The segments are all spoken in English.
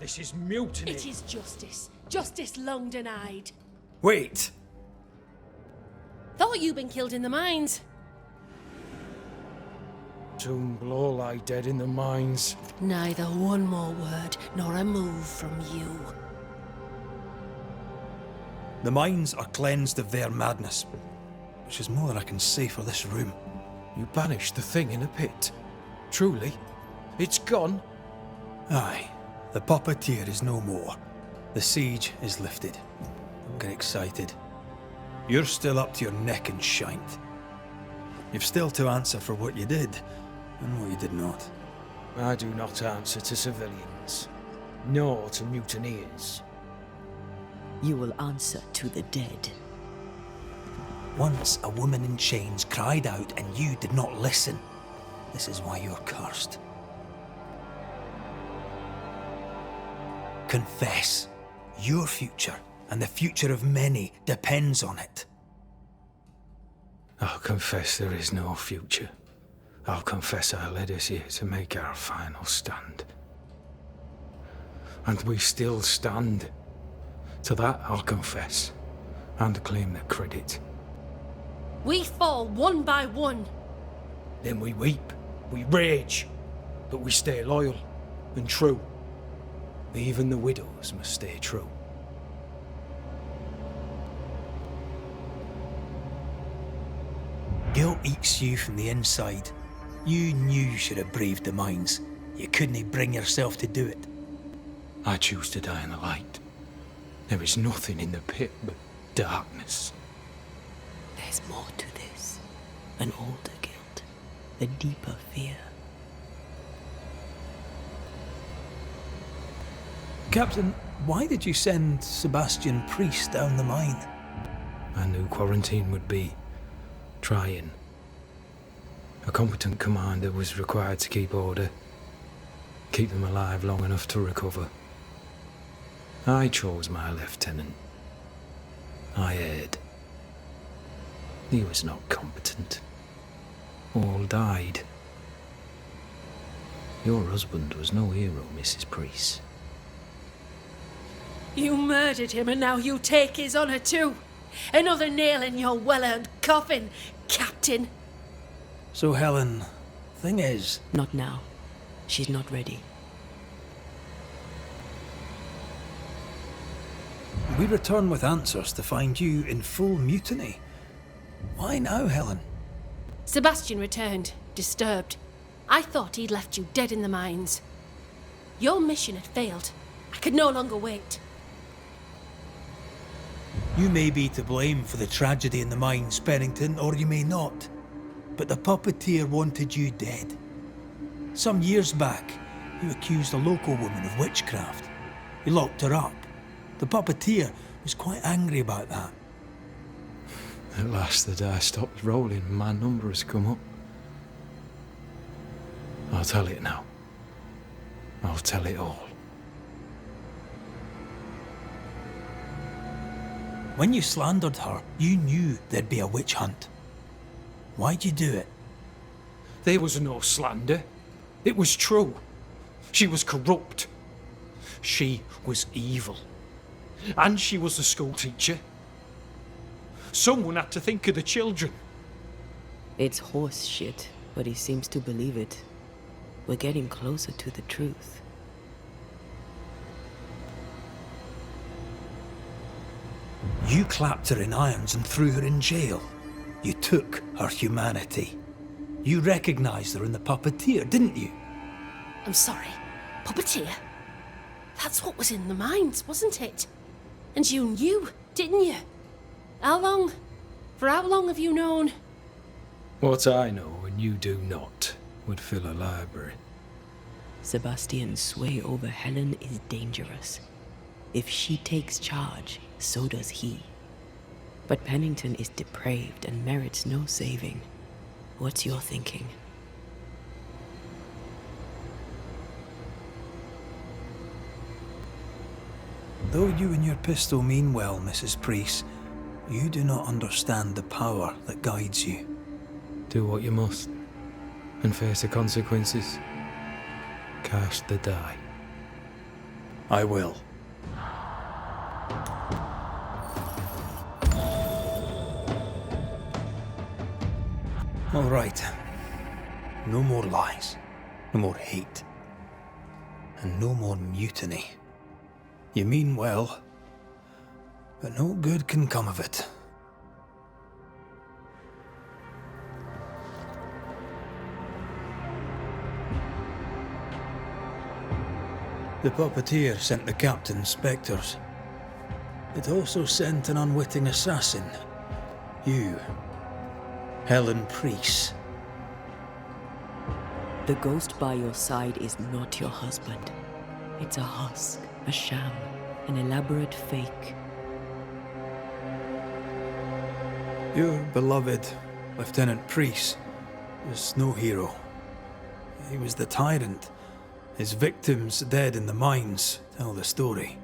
This is mutiny. It is justice. Justice long denied. Wait! Thought you'd been killed in the mines. Soon will all lie dead in the mines. Neither one more word nor a move from you. The mines are cleansed of their madness, which is more than I can say for this room. You banished the thing in a pit. Truly? It's gone? Aye. The puppeteer is no more. The siege is lifted. Don't get excited. You're still up to your neck in shite. You've still to answer for what you did, and what you did not. I do not answer to civilians, nor to mutineers. You will answer to the dead. Once a woman in chains cried out and you did not listen. This is why you're cursed. Confess. Your future, and the future of many, depends on it. I'll confess there is no future. I'll confess I led us here to make our final stand. And we still stand. To that I'll confess, and claim the credit. We fall one by one. Then we weep, we rage, but we stay loyal and true. Even the widows must stay true. Guilt eats you from the inside. You knew you should have braved the mines. You couldn't bring yourself to do it. I choose to die in the light. There is nothing in the pit but darkness. There's more to this. An older guilt. A deeper fear. Captain, why did you send Sebastian Priest down the mine? I knew quarantine would be trying. A competent commander was required to keep order, keep them alive long enough to recover. I chose my lieutenant. I erred. He was not competent. All died. Your husband was no hero, Mrs. Priest. You murdered him and now you take his honour too. Another nail in your well-earned coffin, Captain. So Helen, thing is... Not now. She's not ready. We return with answers to find you in full mutiny. Why now, Helen? Sebastian returned, disturbed. I thought he'd left you dead in the mines. Your mission had failed. I could no longer wait. You may be to blame for the tragedy in the mines, Pennington, or you may not. But the puppeteer wanted you dead. Some years back, you accused a local woman of witchcraft. You locked her up. The puppeteer was quite angry about that. At last the die stopped rolling and my number has come up. I'll tell it now. I'll tell it all. When you slandered her, you knew there'd be a witch hunt. Why'd you do it? There was no slander. It was true. She was corrupt. She was evil. And she was a school teacher. Someone had to think of the children. It's horse shit, but he seems to believe it. We're getting closer to the truth. You clapped her in irons and threw her in jail. You took her humanity. You recognized her in the puppeteer, didn't you? I'm sorry. Puppeteer? That's what was in the mines, wasn't it? And you knew, didn't you? How long? For how long have you known? What I know and you do not would fill a library. Sebastian's sway over Helen is dangerous. If she takes charge, so does he. But Pennington is depraved and merits no saving. What's your thinking? Though you and your pistol mean well, Mrs. Priest, you do not understand the power that guides you. Do what you must, and face the consequences. Cast the die. I will. All right. No more lies. No more hate. And no more mutiny. You mean well, but no good can come of it. The puppeteer sent the captain's spectres. It also sent an unwitting assassin. You. Helen Priest. The ghost by your side is not your husband. It's a husk, a sham, an elaborate fake. Your beloved Lieutenant Priest was no hero. He was the tyrant. His victims dead in the mines tell the story.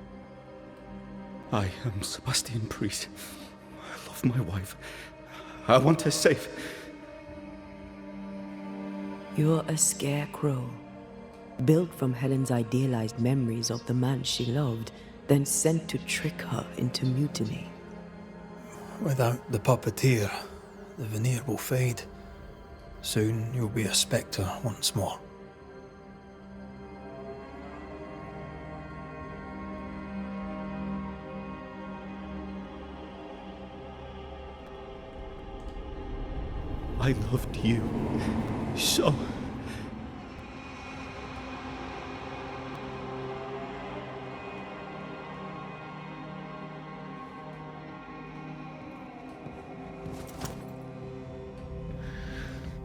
I am Sebastian Priest. I love my wife. I want her safe. You're a scarecrow, built from Helen's idealized memories of the man she loved, then sent to trick her into mutiny. Without the puppeteer, the veneer will fade. Soon you'll be a spectre once more. I loved you so.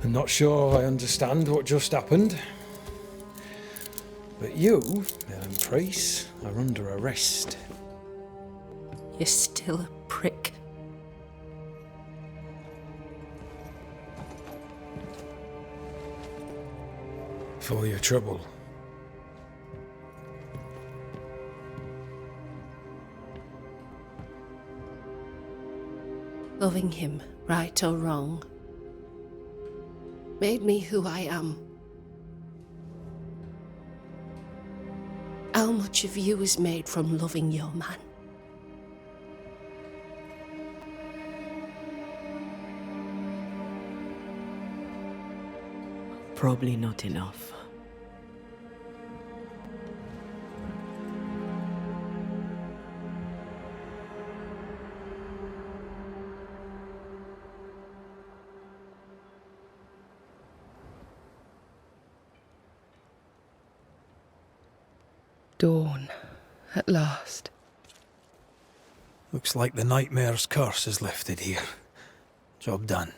I'm not sure I understand what just happened. But you, Helen Priest, are under arrest. You're still a prick. For your trouble. Loving him, right or wrong, made me who I am. How much of you is made from loving your man? Probably not enough. Dawn, at last. Looks like the nightmare's curse is lifted here. Job done.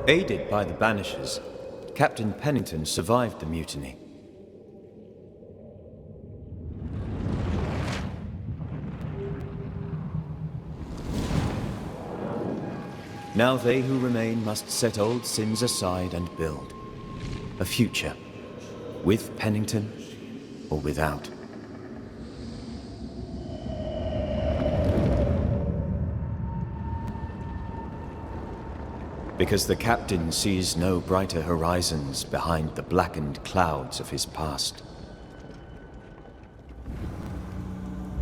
Aided by the Banishers, Captain Pennington survived the mutiny. Now they who remain must set old sins aside and build a future, with Pennington or without. Because the captain sees no brighter horizons behind the blackened clouds of his past.